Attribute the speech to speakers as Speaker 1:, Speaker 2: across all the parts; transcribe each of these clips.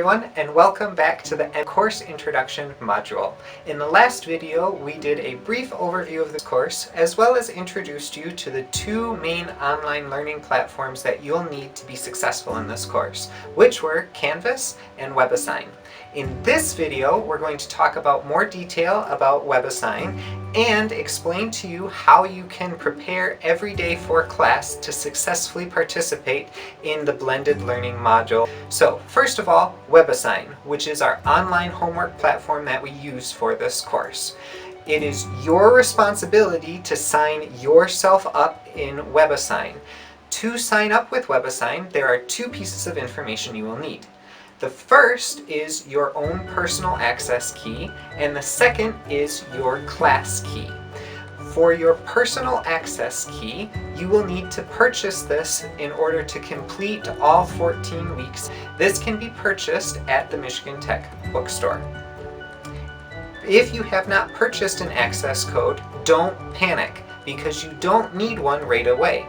Speaker 1: everyone, and welcome back to the Course Introduction module. In the last video, we did a brief overview of the course, as well as introduced you to the two main online learning platforms that you'll need to be successful in this course, which were Canvas and WebAssign. In this video, we're going to talk about more detail about WebAssign and explain to you how you can prepare every day for class to successfully participate in the blended learning module. So first of all, WebAssign, which is our online homework platform that we use for this course. It is your responsibility to sign yourself up in WebAssign. To sign up with WebAssign, there are two pieces of information you will need. The first is your own personal access key, and the second is your class key. For your personal access key, you will need to purchase this in order to complete all 14 weeks. This can be purchased at the Michigan Tech bookstore. If you have not purchased an access code, don't panic, because you don't need one right away.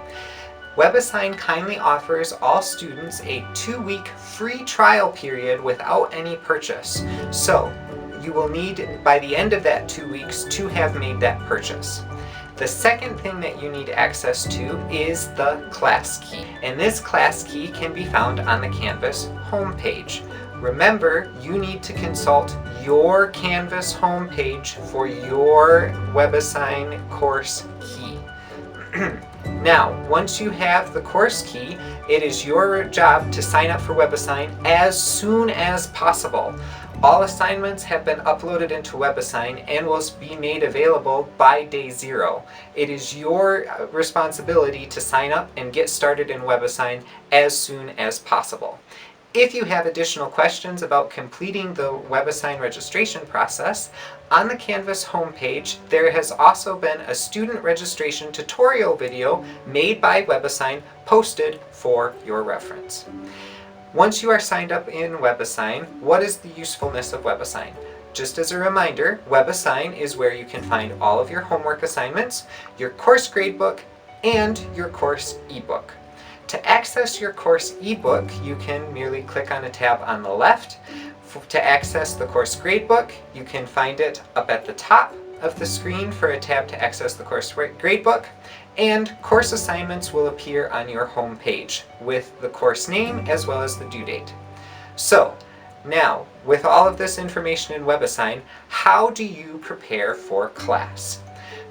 Speaker 1: WebAssign kindly offers all students a 2-week free trial period without any purchase. So you will need, by the end of that 2 weeks, to have made that purchase. The second thing that you need access to is the class key. And this class key can be found on the Canvas homepage. Remember, you need to consult your Canvas homepage for your WebAssign course key. Now, once you have the course key, it is your job to sign up for WebAssign as soon as possible. All assignments have been uploaded into WebAssign and will be made available by day 0. It is your responsibility to sign up and get started in WebAssign as soon as possible. If you have additional questions about completing the WebAssign registration process, on the Canvas homepage there has also been a student registration tutorial video made by WebAssign posted for your reference. Once you are signed up in WebAssign, what is the usefulness of WebAssign? Just as a reminder, WebAssign is where you can find all of your homework assignments, your course gradebook, and your course ebook. To access your course ebook, you can merely click on a tab on the left. To access the course gradebook, you can find it up at the top of the screen for a tab to access the course gradebook, and course assignments will appear on your home page with the course name as well as the due date. So, now, with all of this information in WebAssign, how do you prepare for class?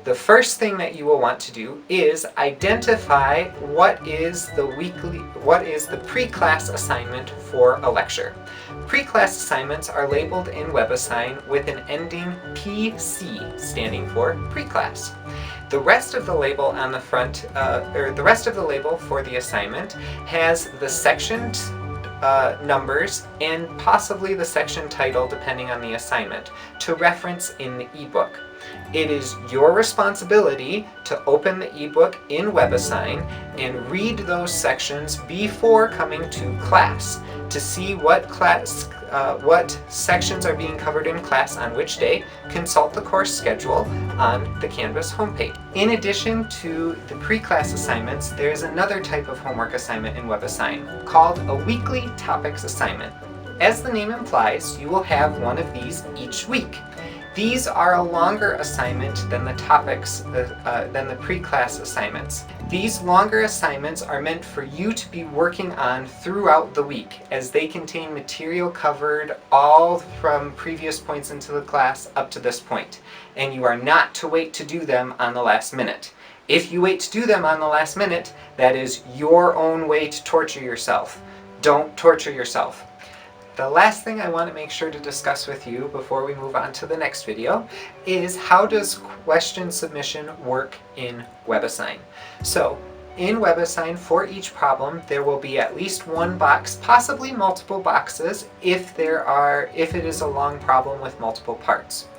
Speaker 1: The first thing that you will want to do is identify what is the pre-class assignment for a lecture. Pre-class assignments are labeled in WebAssign with an ending PC, standing for pre-class. The rest of the label on the front, the rest of the label for the assignment has the section numbers and possibly the section title depending on the assignment to reference in the ebook. It is your responsibility to open the ebook in WebAssign and read those sections before coming to class to see what sections are being covered in class on which day. Consult the course schedule on the Canvas homepage. In addition to the pre-class assignments, there is another type of homework assignment in WebAssign called a weekly topics assignment. As the name implies, you will have one of these each week. These are a longer assignment than the topics, than the pre-class assignments. These longer assignments are meant for you to be working on throughout the week, as they contain material covered all from previous points into the class up to this point, and you are not to wait to do them on the last minute. If you wait to do them on the last minute, that is your own way to torture yourself. Don't torture yourself. The last thing I want to make sure to discuss with you before we move on to the next video is how does question submission work in WebAssign. So in WebAssign, for each problem there will be at least one box, possibly multiple boxes if it is a long problem with multiple parts.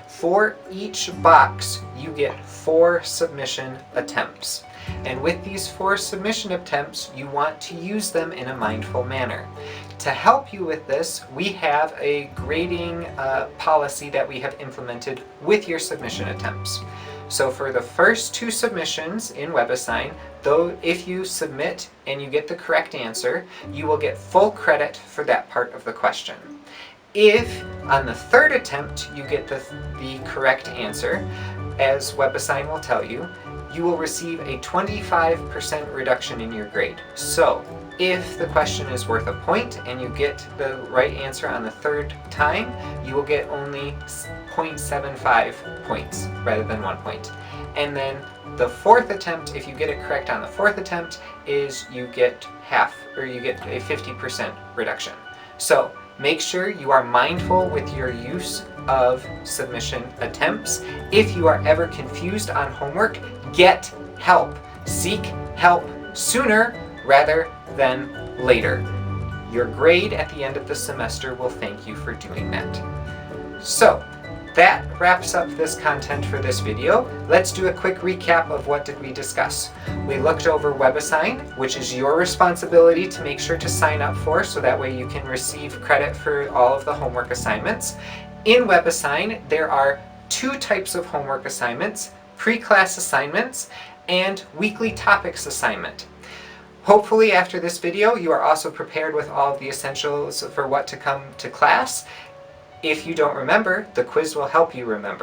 Speaker 1: For each box you get 4 submission attempts. And with these 4 submission attempts, you want to use them in a mindful manner. To help you with this, we have a grading policy that we have implemented with your submission attempts. So for the first 2 submissions in WebAssign, though if you submit and you get the correct answer, you will get full credit for that part of the question. If on the 3rd attempt you get the correct answer, as WebAssign will tell you, you will receive a 25% reduction in your grade. So if the question is worth a point and you get the right answer on the 3rd time, you will get only 0.75 points rather than 1 point. And then the 4th attempt, if you get it correct on the 4th attempt, is you get half, or you get a 50% reduction. So make sure you are mindful with your use of submission attempts. If you are ever confused on homework, get help. Seek help sooner rather than later. Your grade at the end of the semester will thank you for doing that. So that wraps up this content for this video. Let's do a quick recap of what did we discuss. We looked over WebAssign, which is your responsibility to make sure to sign up for, so that way you can receive credit for all of the homework assignments. In WebAssign, there are 2 types of homework assignments: pre-class assignments and weekly topics assignment. Hopefully after this video you are also prepared with all of the essentials for what to come to class. If you don't remember, the quiz will help you remember.